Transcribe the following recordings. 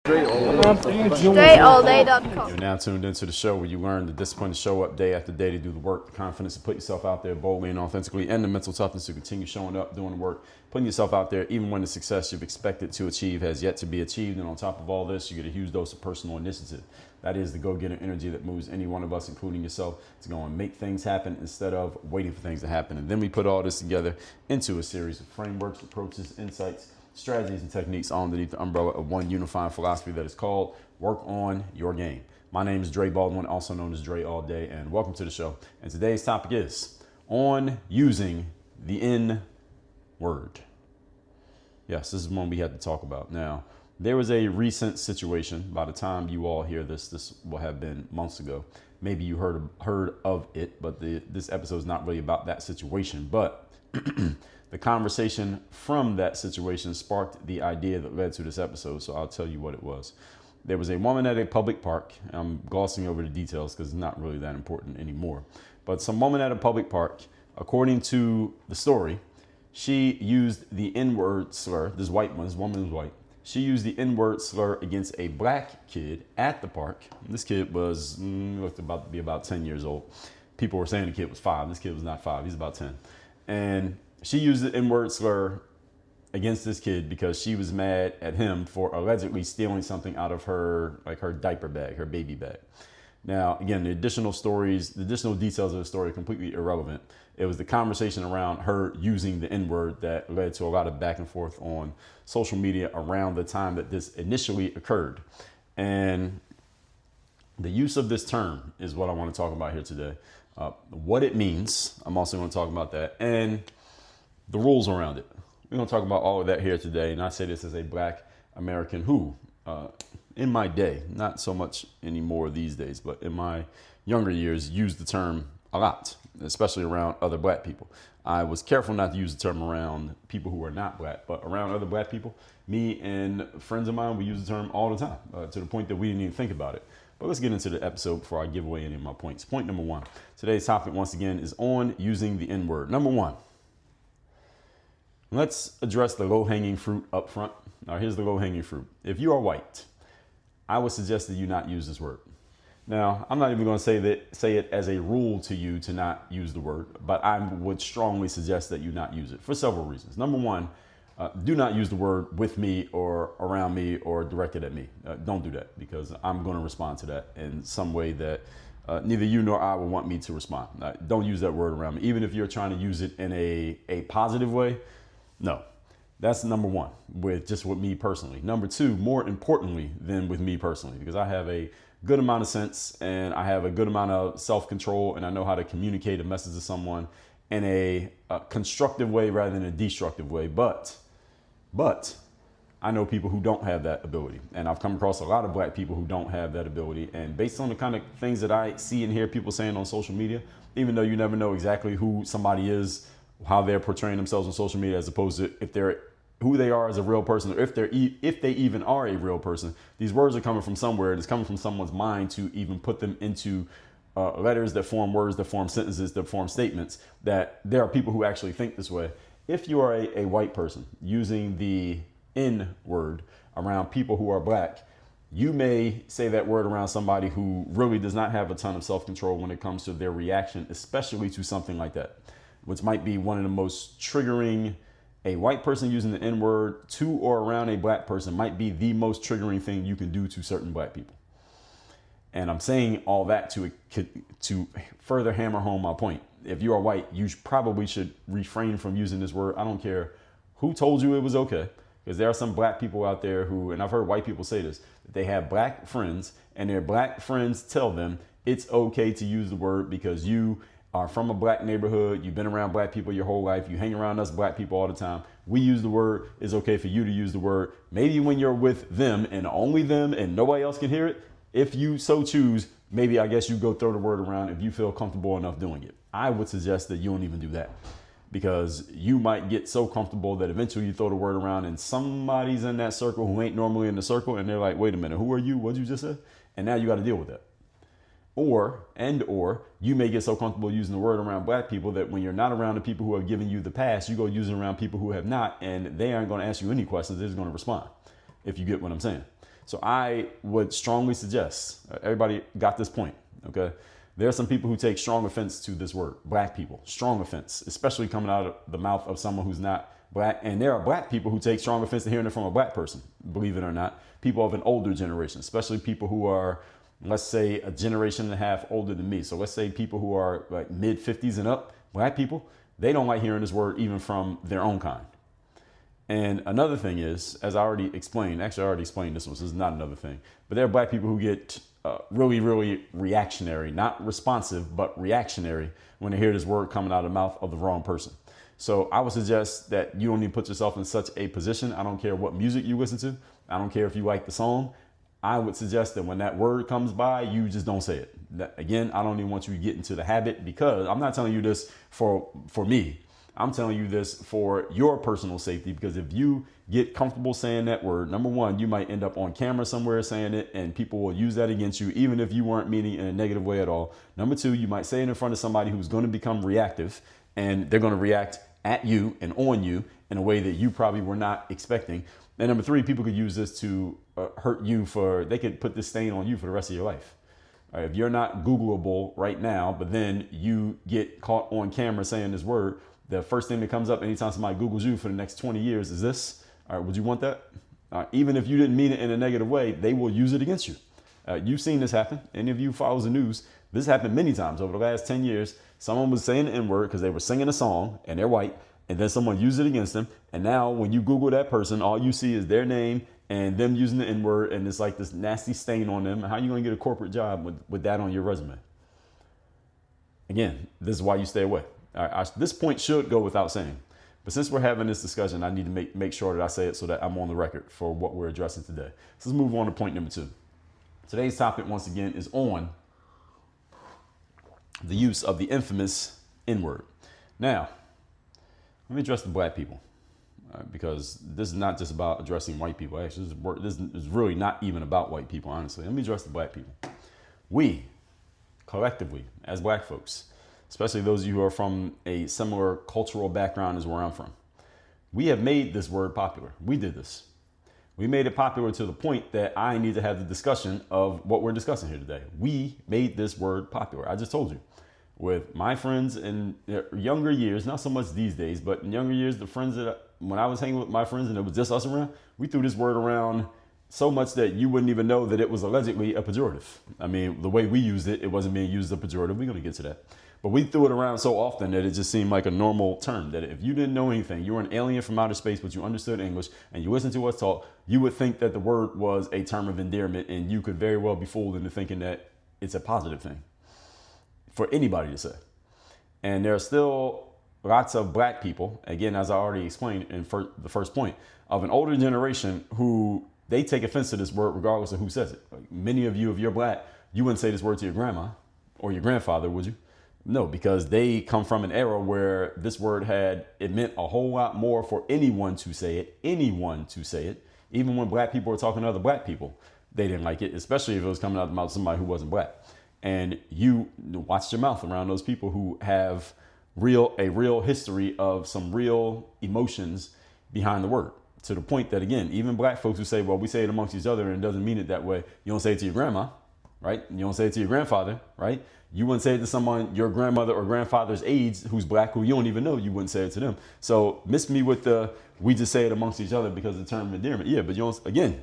StrayAllDay.com. You're now tuned into the show where you learn the discipline to show up day after day to do the work, the confidence to put yourself out there boldly and authentically, and the mental toughness to continue showing up, doing the work, putting yourself out there even when the success you've expected to achieve has yet to be achieved. And on top of all this, you get a huge dose of personal initiative. That is the go-getter energy that moves any one of us, including yourself, to go and make things happen instead of waiting for things to happen. And then we put all this together into a series of frameworks, approaches, insights, strategies, and techniques underneath the umbrella of one unifying philosophy that is called Work on Your Game. My name is Dre Baldwin, also known as Dre All Day, and welcome to the show. And today's topic is on using the N word. Yes, this is one we had to talk about. Now, there was a recent situation. By the time you all hear this, this will have been months ago. Maybe you heard of it, but this episode is not really about that situation. But the conversation from that situation sparked the idea that led to this episode. So I'll tell you what it was. There was a woman at a public park. I'm glossing over the details because it's not really that important anymore. But some woman at a public park, according to the story, she used the N-word slur. This woman was white. She used the N-word slur against a black kid at the park. This kid was looked about to be about 10 years old. People were saying the kid was 5. This kid was not 5. He's about 10. And she used the N-word slur against this kid because she was mad at him for allegedly stealing something out of her diaper bag, her baby bag. Now, again, the additional details of the story are completely irrelevant. It was the conversation around her using the N-word that led to a lot of back and forth on social media around the time that this initially occurred. And the use of this term is what I want to talk about here today. What it means, I'm also going to talk about that, and the rules around it. We're going to talk about all of that here today. And I say this as a black American who, in my day, not so much anymore these days, but in my younger years, used the term a lot, especially around other black people. I was careful not to use the term around people who are not black, but around other black people, me and friends of mine, we use the term all the time, to the point that we didn't even think about it. But let's get into the episode before I give away any of my points. Point number one. Today's topic, once again, is on using the N-word. Number one. Let's address the low-hanging fruit up front. Now, here's the low-hanging fruit. If you are white, I would suggest that you not use this word. Now, I'm not even going to say it as a rule to you to not use the word, but I would strongly suggest that you not use it for several reasons. Number one, do not use the word with me or around me or directed at me. Don't do that because I'm going to respond to that in some way that neither you nor I will want me to respond. Don't use that word around me, even if you're trying to use it in a positive way. No, that's number one with me personally. Number two, more importantly than with me personally, because I have a good amount of sense and I have a good amount of self-control and I know how to communicate a message to someone in a constructive way rather than a destructive way. But I know people who don't have that ability, and I've come across a lot of black people who don't have that ability. And based on the kind of things that I see and hear people saying on social media, even though you never know exactly who somebody is, how they're portraying themselves on social media, as opposed to if they're who they are as a real person, or if they even are a real person. These words are coming from somewhere, and it's coming from someone's mind to even put them into letters that form words, that form sentences, that form statements, that there are people who actually think this way. If you are a white person using the N word around people who are black, you may say that word around somebody who really does not have a ton of self-control when it comes to their reaction, especially to something like that, which might be one of the most triggering. A white person using the N-word to or around a black person might be the most triggering thing you can do to certain black people. And I'm saying all that to further hammer home my point. If you are white, you probably should refrain from using this word. I don't care who told you it was okay, because there are some black people out there who, and I've heard white people say this, that they have black friends and their black friends tell them it's okay to use the word because you are from a black neighborhood, you've been around black people your whole life, you hang around us black people all the time. We use the word, it's okay for you to use the word. Maybe when you're with them and only them and nobody else can hear it, if you so choose, maybe I guess you go throw the word around if you feel comfortable enough doing it. I would suggest that you don't even do that, because you might get so comfortable that eventually you throw the word around and somebody's in that circle who ain't normally in the circle and they're like, wait a minute, who are you? What'd you just say? And now you got to deal with that. Or you may get so comfortable using the word around black people that when you're not around the people who have given you the pass, you go using it around people who have not, and they aren't going to ask you any questions. They're just going to respond, if you get what I'm saying. So I would strongly suggest, everybody got this point, okay? There are some people who take strong offense to this word, black people, strong offense, especially coming out of the mouth of someone who's not black. And there are black people who take strong offense to hearing it from a black person, believe it or not. People of an older generation, especially people who are, let's say, a generation and a half older than me. So let's say people who are like mid 50s and up, black people, they don't like hearing this word even from their own kind. And another thing is, as I already explained, actually I already explained this one, so this is not another thing, but there are black people who get really, really reactionary, not responsive, but reactionary when they hear this word coming out of the mouth of the wrong person. So I would suggest that you don't need to put yourself in such a position. I don't care what music you listen to. I don't care if you like the song. I would suggest that when that word comes by, you just don't say it. Again, I don't even want you to get into the habit, because I'm not telling you this for me. I'm telling you this for your personal safety, because if you get comfortable saying that word, number one, you might end up on camera somewhere saying it and people will use that against you, even if you weren't meaning in a negative way at all. Number two, you might say it in front of somebody who's going to become reactive, and they're going to react at you and on you in a way that you probably were not expecting. And number three, people could use this to hurt you they could put this stain on you for the rest of your life. All right, if you're not Googleable right now, but then you get caught on camera saying this word, the first thing that comes up anytime somebody Googles you for the next 20 years is this. All right, would you want that? Even if you didn't mean it in a negative way, they will use it against you. You've seen this happen. Any of you follows the news, this happened many times over the last 10 years. Someone was saying the N-word because they were singing a song and they're white, and then someone used it against them. And now when you Google that person, all you see is their name and them using the N-word, and it's like this nasty stain on them. How are you going to get a corporate job with that on your resume? Again, this is why you stay away. All right, this point should go without saying, but since we're having this discussion, I need to make sure that I say it so that I'm on the record for what we're addressing today. So let's move on to point number 2. Today's topic, once again, is on the use of the infamous N-word. Now, let me address the black people, because this is not just about addressing white people. Actually, this is really not even about white people, honestly. Let me address the black people. We, collectively, as black folks, especially those of you who are from a similar cultural background as where I'm from, we have made this word popular. We did this. We made it popular to the point that I need to have the discussion of what we're discussing here today. We made this word popular. I just told you. With my friends in younger years, not so much these days, but in younger years, the friends when I was hanging with my friends and it was just us around, we threw this word around so much that you wouldn't even know that it was allegedly a pejorative. I mean, the way we used it, it wasn't being used as a pejorative. We're going to get to that. But we threw it around so often that it just seemed like a normal term, that if you didn't know anything, you were an alien from outer space, but you understood English and you listened to us talk, you would think that the word was a term of endearment, and you could very well be fooled into thinking that it's a positive thing for anybody to say. And there are still lots of black people, again, as I already explained in the first point, of an older generation who they take offense to this word regardless of who says it. Like many of you, if you're black, you wouldn't say this word to your grandma or your grandfather, would you? No, because they come from an era where this word it meant a whole lot more for anyone to say it, even when black people were talking to other black people. They didn't like it, especially if it was coming out of the mouth of somebody who wasn't black. And you watch your mouth around those people who have a real history of some real emotions behind the word, to the point that, again, even black folks who say, well, we say it amongst each other and it doesn't mean it that way. You don't say it to your grandma, right? You don't say it to your grandfather, right? You wouldn't say it to someone your grandmother or grandfather's age who's black, who you don't even know. You wouldn't say it to them. So miss me with we just say it amongst each other because of the term endearment. Yeah, but you don't, again,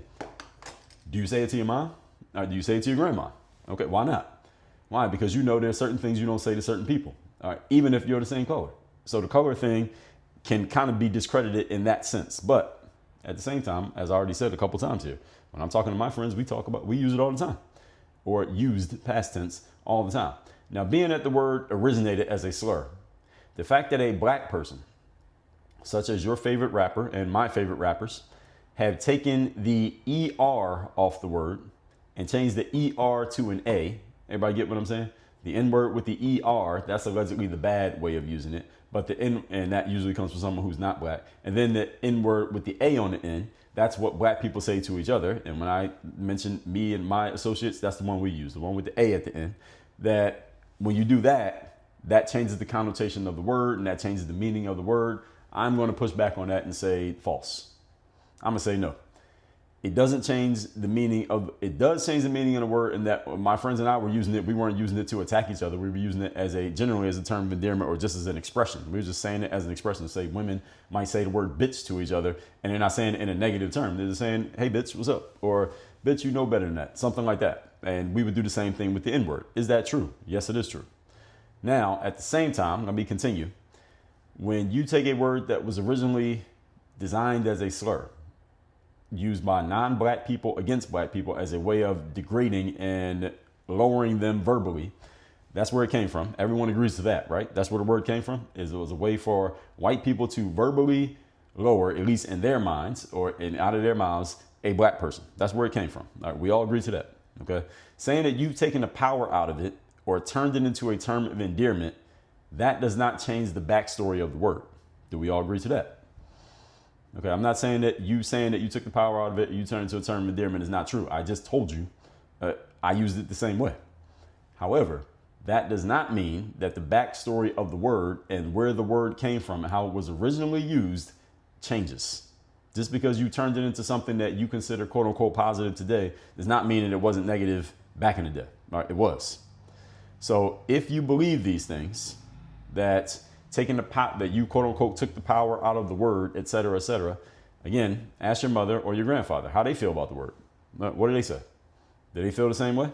do you say it to your mom? Or do you say it to your grandma? Okay, why not? Why? Because you know there's certain things you don't say to certain people, all right, even if you're the same color. So the color thing can kind of be discredited in that sense. But at the same time, as I already said a couple times here, when I'm talking to my friends, we use it all the time, or used past tense all the time. Now, being that the word originated as a slur, the fact that a black person, such as your favorite rapper and my favorite rappers, have taken the ER off the word and changed the ER to an A. Everybody get what I'm saying? The N word with the ER, that's allegedly the bad way of using it. But and that usually comes from someone who's not black. And then the N word with the A on the end, that's what black people say to each other. And when I mentioned me and my associates, that's the one we use, the one with the A at the end. That when you do that, that changes the connotation of the word and that changes the meaning of the word. I'm going to push back on that and say false. I'm going to say no. It doesn't change the meaning of, it does change the meaning of the word, in that my friends and I were using it. We weren't using it to attack each other. We were using it as generally as a term of endearment, or just as an expression. We were just saying it as an expression to say women might say the word bitch to each other, and they're not saying it in a negative term. They're just saying, hey bitch, what's up? Or bitch, you know better than that. Something like that. And we would do the same thing with the N word. Is that true? Yes, it is true. Now, at the same time, let me continue. When you take a word that was originally designed as a slur, used by non-black people against black people as a way of degrading and lowering them verbally, that's where it came from. Everyone agrees to that, right? That's where the word came from. It was a way for white people to verbally lower, at least in their minds or out of their mouths, a black person. That's where it came from. All right, we all agree to that. Okay, saying that you've taken the power out of it or turned it into a term of endearment, that does not change the backstory of the word. Do we all agree to that? Okay, I'm not saying that you took the power out of it, you turned it into a term of endearment is not true. I just told you I used it the same way. However, that does not mean that the backstory of the word and where the word came from and how it was originally used changes. Just because you turned it into something that you consider quote unquote positive today does not mean that it wasn't negative back in the day. Right? It was. So if you believe these things, that that you quote unquote took the power out of the word, et cetera, again, ask your mother or your grandfather how they feel about the word. What do they say? Do they feel the same way?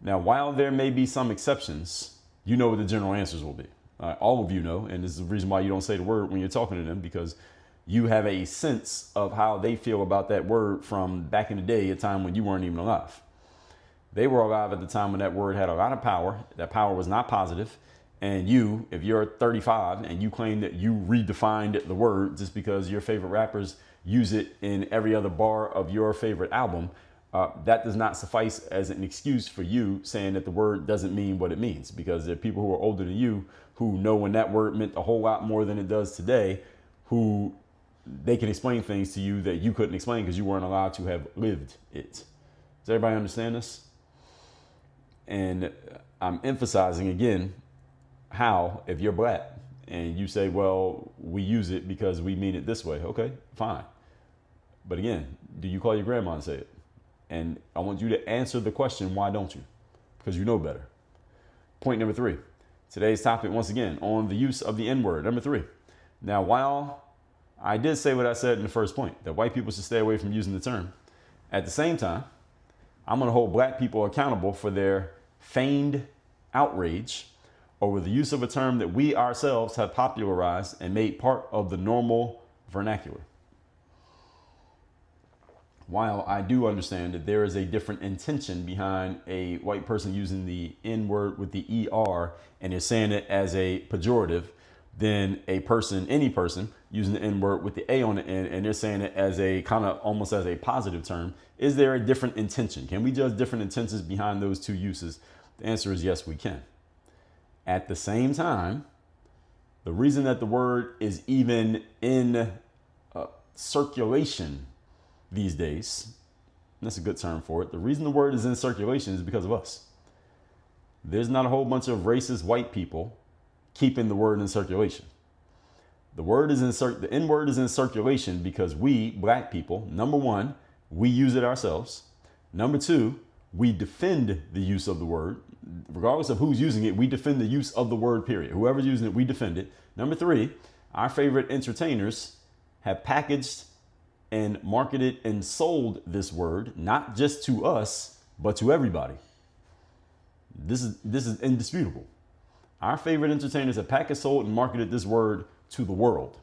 Now, while there may be some exceptions, you know what the general answers will be. All of you know, and this is the reason why you don't say the word when you're talking to them, because you have a sense of how they feel about that word from back in the day, a time when you weren't even alive. They were alive at the time when that word had a lot of power. That power was not positive. And you, if you're 35 and you claim that you redefined the word just because your favorite rappers use it in every other bar of your favorite album, that does not suffice as an excuse for you saying that the word doesn't mean what it means. Because there are people who are older than you who know when that word meant a whole lot more than it does today, who they can explain things to you that you couldn't explain because you weren't allowed to have lived it. Does everybody understand this? And I'm emphasizing again, how, if you're black and you say, well, we use it because we mean it this way. Okay, fine. But again, do you call your grandma and say it? And I want you to answer the question, why don't you? Because you know better. Point number 3. Today's topic, once again, on the use of the N word. Number 3. Now, while I did say what I said in the first point, that white people should stay away from using the term, at the same time, I'm going to hold black people accountable for their feigned outrage over the use of a term that we ourselves have popularized and made part of the normal vernacular. While I do understand that there is a different intention behind a white person using the N word with the ER and is saying it as a pejorative than any person using the N word with the A on the end and they're saying it as a kind of almost as a positive term, is there a different intention? Can we judge different intentions behind those two uses? The answer is yes, we can. At the same time, the reason that the word is even in circulation these days, that's a good term for it. The reason the word is in circulation is because of us. There's not a whole bunch of racist white people keeping the word in circulation. The N word is in circulation because we, black people, number one, we use it ourselves. Number two, we defend the use of the word. Regardless of who's using it, we defend the use of the word, period. Whoever's using it, we defend it. Number 3, our favorite entertainers have packaged and marketed and sold this word, not just to us, but to everybody. This is indisputable. Our favorite entertainers have packaged, sold, and marketed this word to the world.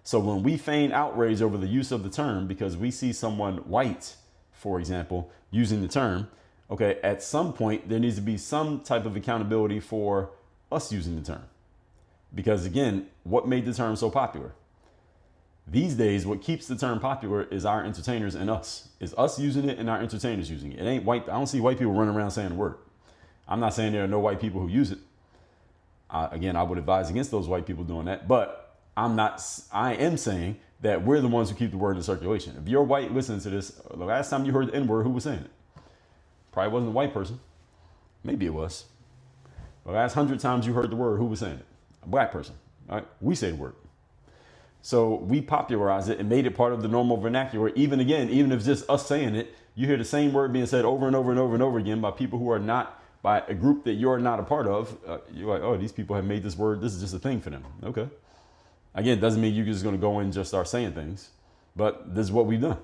So when we feign outrage over the use of the term because we see someone white, for example, using the term, okay, at some point, there needs to be some type of accountability for us using the term. Because again, what made the term so popular? These days, what keeps the term popular is our entertainers and us. It's us using it and our entertainers using it. It ain't white. I don't see white people running around saying the word. I'm not saying there are no white people who use it. Again, I would advise against those white people doing that. But I am saying that we're the ones who keep the word in circulation. If you're white listening to this, the last time you heard the N word, who was saying it? Probably wasn't a white person. Maybe it was. The last 100 times you heard the word, who was saying it? A black person. All right? We say the word. So we popularized it and made it part of the normal vernacular. Even if it's just us saying it, you hear the same word being said over and over and over and over again by people who are not, by a group that you're not a part of. You're like, oh, these people have made this word. This is just a thing for them. Okay. Again, it doesn't mean you're just going to go and just start saying things, but this is what we've done.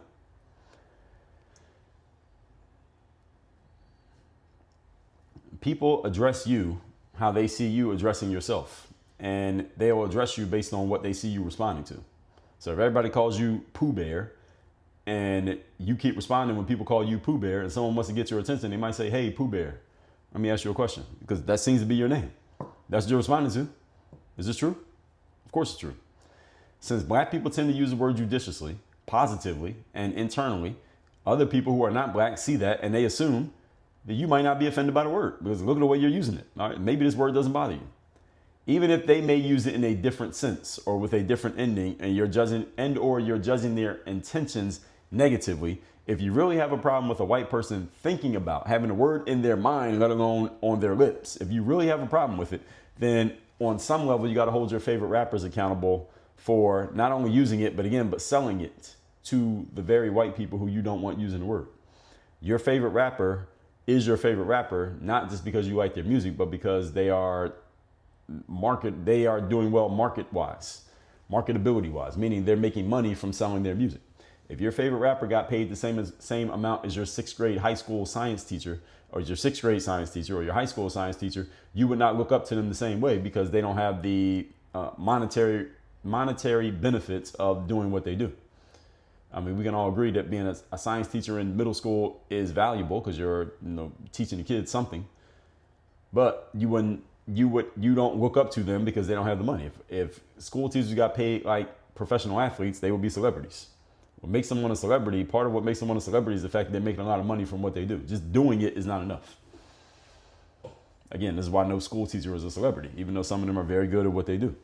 People address you how they see you addressing yourself. And they will address you based on what they see you responding to. So if everybody calls you Pooh Bear and you keep responding when people call you Pooh Bear and someone wants to get your attention, they might say, hey, Pooh Bear, let me ask you a question, because that seems to be your name. That's what you're responding to. Is this true? Of course it's true. Since black people tend to use the word judiciously, positively, and internally, other people who are not black see that and they assume that you might not be offended by the word because look at the way you're using it. All right, maybe this word doesn't bother you. Even if they may use it in a different sense or with a different ending and you're judging their intentions negatively, if you really have a problem with a white person thinking about having a word in their mind, let alone on their lips, if you really have a problem with it, then on some level, you got to hold your favorite rappers accountable for not only using it, but selling it to the very white people who you don't want using the word. Your favorite rapper is your favorite rapper, not just because you like their music, but because they are doing well marketability wise, meaning they're making money from selling their music. If your favorite rapper got paid the same amount as your sixth grade science teacher, or your high school science teacher, you would not look up to them the same way because they don't have the monetary benefits of doing what they do. I mean, we can all agree that being a science teacher in middle school is valuable because you're teaching the kids something, but you don't look up to them because they don't have the money. If school teachers got paid like professional athletes, they would be celebrities. What makes someone a celebrity, part of what makes someone a celebrity is the fact that they're making a lot of money from what they do. Just doing it is not enough. Again, this is why no school teacher is a celebrity, even though some of them are very good at what they do.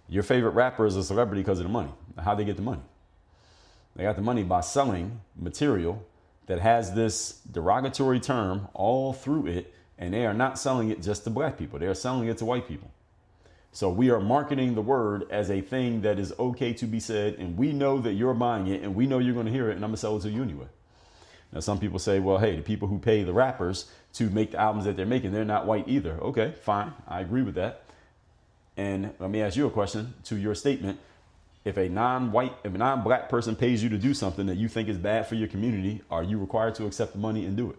Your favorite rapper is a celebrity because of the money. How they get the money? They got the money by selling material that has this derogatory term all through it. And they are not selling it just to black people. They are selling it to white people. So we are marketing the word as a thing that is okay to be said. And we know that you're buying it and we know you're going to hear it and I'm going to sell it to you anyway. Now, some people say, well, hey, the people who pay the rappers to make the albums that they're making, they're not white either. Okay, fine. I agree with that. And let me ask you a question to your statement. If a non-black person pays you to do something that you think is bad for your community, are you required to accept the money and do it?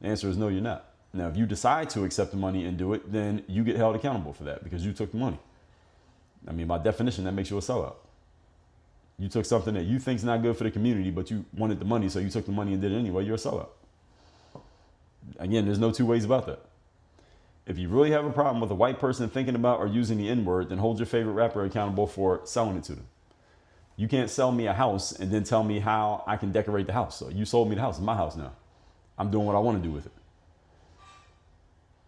The answer is no, you're not. Now, if you decide to accept the money and do it, then you get held accountable for that because you took the money. I mean, by definition, that makes you a sellout. You took something that you think is not good for the community, but you wanted the money, so you took the money and did it anyway. You're a sellout. Again, there's no two ways about that. If you really have a problem with a white person thinking about or using the N-word, then hold your favorite rapper accountable for selling it to them. You can't sell me a house and then tell me how I can decorate the house. So you sold me the house. It's my house now. I'm doing what I want to do with it.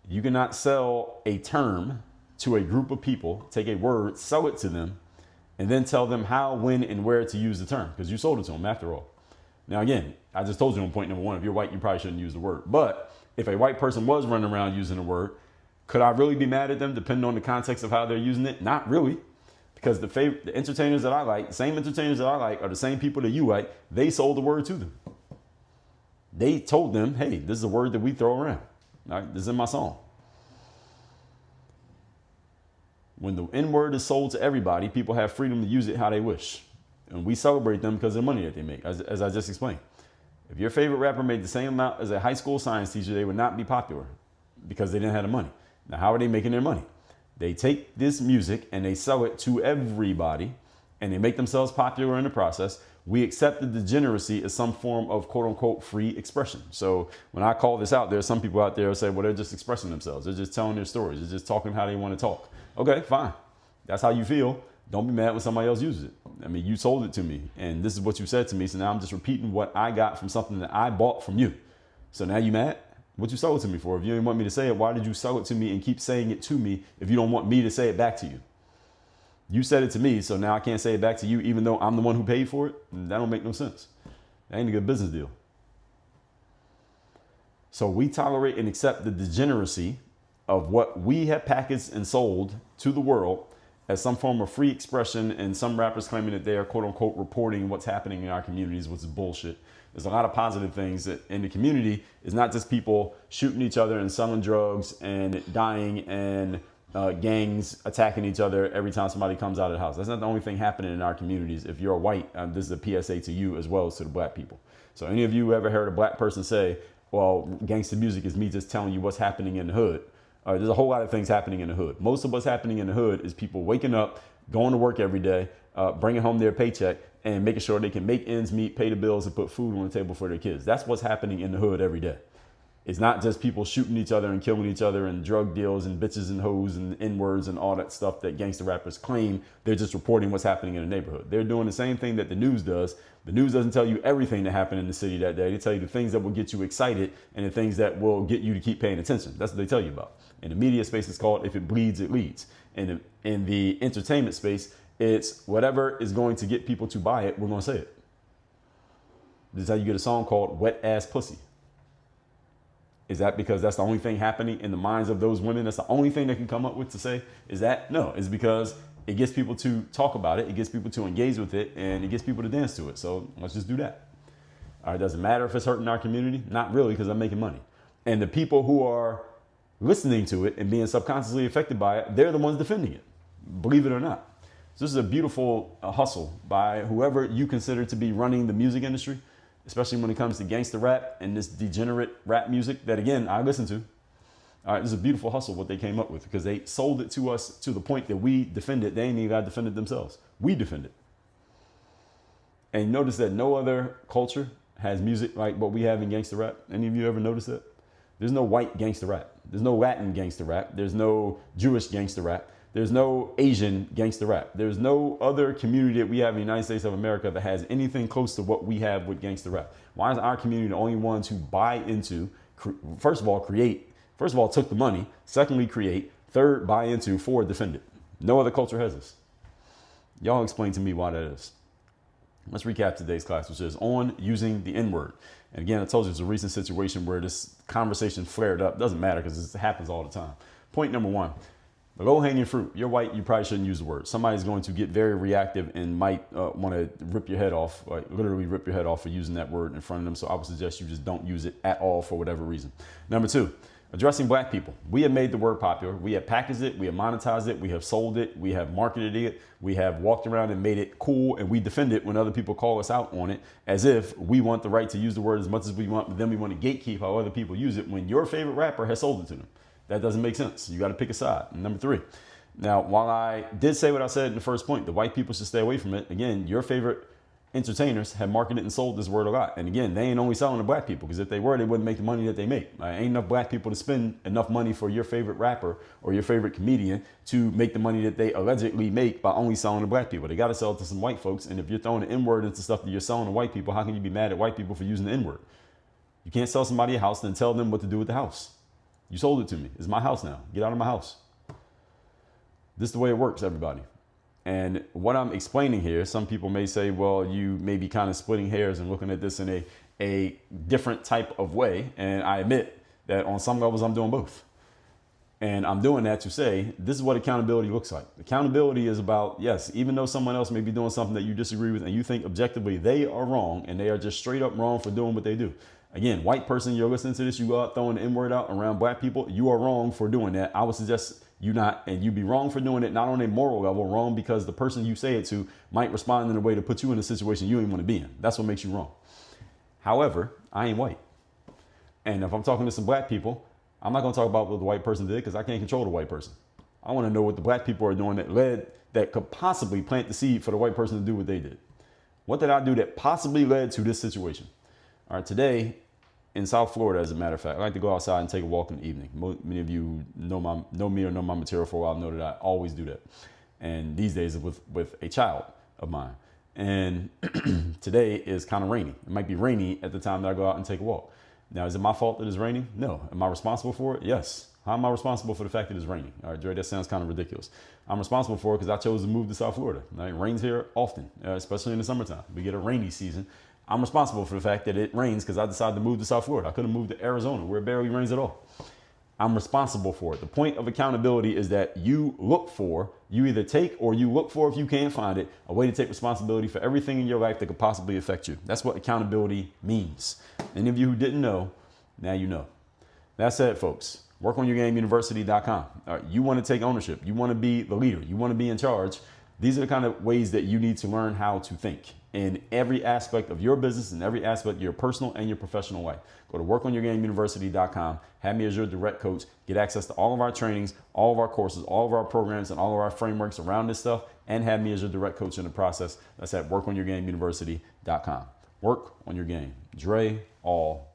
You cannot sell a term to a group of people, take a word, sell it to them, and then tell them how, when, and where to use the term because you sold it to them after all. Now, again, I just told you on point number one, if you're white, you probably shouldn't use the word. But if a white person was running around using the word, could I really be mad at them depending on the context of how they're using it? Not really. Because the entertainers that I like, the same entertainers that I like are the same people that you like. They sold the word to them. They told them, hey, this is a word that we throw around. All right, this is in my song. When the N-word is sold to everybody, people have freedom to use it how they wish. And we celebrate them because of the money that they make, as I just explained. If your favorite rapper made the same amount as a high school science teacher, they would not be popular because they didn't have the money. Now, how are they making their money? They take this music and they sell it to everybody and they make themselves popular in the process. We accept the degeneracy as some form of quote unquote free expression. So when I call this out, there's some people out there who say, well, they're just expressing themselves. They're just telling their stories. They're just talking how they want to talk. Okay, fine. That's how you feel. Don't be mad when somebody else uses it. I mean, you sold it to me and this is what you said to me. So now I'm just repeating what I got from something that I bought from you. So now you mad? What you sold it to me for? If you didn't want me to say it, why did you sell it to me and keep saying it to me if you don't want me to say it back to you? You said it to me, so now I can't say it back to you even though I'm the one who paid for it? That don't make no sense. That ain't a good business deal. So we tolerate and accept the degeneracy of what we have packaged and sold to the world as some form of free expression, and some rappers claiming that they are quote unquote reporting what's happening in our communities, which is bullshit. There's a lot of positive things that in the community. It's not just people shooting each other and selling drugs and dying and gangs attacking each other every time somebody comes out of the house. That's not the only thing happening in our communities. If you're white, this is a PSA to you as well as to the black people. So any of you ever heard a black person say, well, gangster music is me just telling you what's happening in the hood? There's a whole lot of things happening in the hood. Most of what's happening in the hood is people waking up, going to work every day, bringing home their paycheck, and making sure they can make ends meet, pay the bills, and put food on the table for their kids. That's what's happening in the hood every day. It's not just people shooting each other and killing each other and drug deals and bitches and hoes and N-words and all that stuff that gangster rappers claim. They're just reporting what's happening in the neighborhood. They're doing the same thing that the news does. The news doesn't tell you everything that happened in the city that day. They tell you the things that will get you excited and the things that will get you to keep paying attention. That's what they tell you about. In the media space, it's called if it bleeds, it leads. And in the entertainment space, it's whatever is going to get people to buy it, we're going to say it. This is how you get a song called Wet Ass Pussy. Is that because that's the only thing happening in the minds of those women? That's the only thing they can come up with to say is that? No, it's because it gets people to talk about it. It gets people to engage with it, and it gets people to dance to it. So let's just do that. All right, doesn't matter if it's hurting our community. Not really, because I'm making money. And the people who are listening to it and being subconsciously affected by it, they're the ones defending it, believe it or not. So this is a beautiful hustle by whoever you consider to be running the music industry, especially when it comes to gangster rap and this degenerate rap music that, again, I listen to. All right, this is a beautiful hustle what they came up with, because they sold it to us to the point that we defend it. They ain't even got to defend it themselves. We defend it. And notice that no other culture has music like what we have in gangster rap. Any of you ever notice that? There's no white gangster rap. There's no Latin gangster rap. There's no Jewish gangster rap. There's no Asian gangster rap. There's no other community that we have in the United States of America that has anything close to what we have with gangster rap. Why is our community the only ones who buy into, first of all, took the money, secondly, create, third, buy into, fourth, defend it? No other culture has this. Y'all explain to me why that is. Let's recap today's class, which is on using the N-word. And again, I told you it's a recent situation where this conversation flared up. Doesn't matter because it happens all the time. Point number one. The low-hanging fruit. You're white, you probably shouldn't use the word. Somebody's going to get very reactive and might want to rip your head off, like literally rip your head off for using that word in front of them. So I would suggest you just don't use it at all for whatever reason. Number two, addressing black people. We have made the word popular. We have packaged it. We have monetized it. We have sold it. We have marketed it. We have walked around and made it cool, and we defend it when other people call us out on it as if we want the right to use the word as much as we want, but then we want to gatekeep how other people use it when your favorite rapper has sold it to them. That doesn't make sense. You got to pick a side. And number three, now, while I did say what I said in the first point, the white people should stay away from it. Again, your favorite entertainers have marketed and sold this word a lot. And again, they ain't only selling to black people, because if they were, they wouldn't make the money that they make. Ain't enough black people to spend enough money for your favorite rapper or your favorite comedian to make the money that they allegedly make by only selling to black people. They got to sell it to some white folks. And if you're throwing the N-word into stuff that you're selling to white people, how can you be mad at white people for using the N-word? You can't sell somebody a house and tell them what to do with the house. You sold it to me. It's my house now. Get out of my house. This is the way it works, everybody. And what I'm explaining here, some people may say, well, you may be kind of splitting hairs and looking at this in a different type of way. And I admit that on some levels, I'm doing both. And I'm doing that to say, this is what accountability looks like. Accountability is about, yes, even though someone else may be doing something that you disagree with and you think objectively they are wrong and they are just straight up wrong for doing what they do. Again, white person, you're listening to this, you go out throwing the N-word out around black people, you are wrong for doing that. I would suggest you not, and you'd be wrong for doing it, not on a moral level, wrong because the person you say it to might respond in a way to put you in a situation you don't want to be in. That's what makes you wrong. However, I ain't white. And if I'm talking to some black people, I'm not going to talk about what the white person did because I can't control the white person. I want to know what the black people are doing that could possibly plant the seed for the white person to do what they did. What did I do that possibly led to this situation? All right, today in South Florida, as a matter of fact, I like to go outside and take a walk in the evening. Many of you who know me or know my material for a while know that I always do that. And these days with a child of mine. And today is kind of rainy. It might be rainy at the time that I go out and take a walk. Now, is it my fault that it's raining? No. Am I responsible for it? Yes. How am I responsible for the fact that it's raining? All right, Dre, that sounds kind of ridiculous. I'm responsible for it because I chose to move to South Florida. Right? It rains here often, especially in the summertime. We get a rainy season. I'm responsible for the fact that it rains because I decided to move to South Florida. I could have moved to Arizona where it barely rains at all. I'm responsible for it. The point of accountability is that you either take or you look for, if you can't find it, a way to take responsibility for everything in your life that could possibly affect you. That's what accountability means. Any of you who didn't know, now you know. That said, folks, workonyourgameuniversity.com. All right, you want to take ownership. You want to be the leader. You want to be in charge. These are the kind of ways that you need to learn how to think in every aspect of your business and every aspect of your personal and your professional life. Go to workonyourgameuniversity.com. Have me as your direct coach. Get access to all of our trainings, all of our courses, all of our programs, and all of our frameworks around this stuff. And have me as your direct coach in the process. That's at workonyourgameuniversity.com. Work on your game. Dre all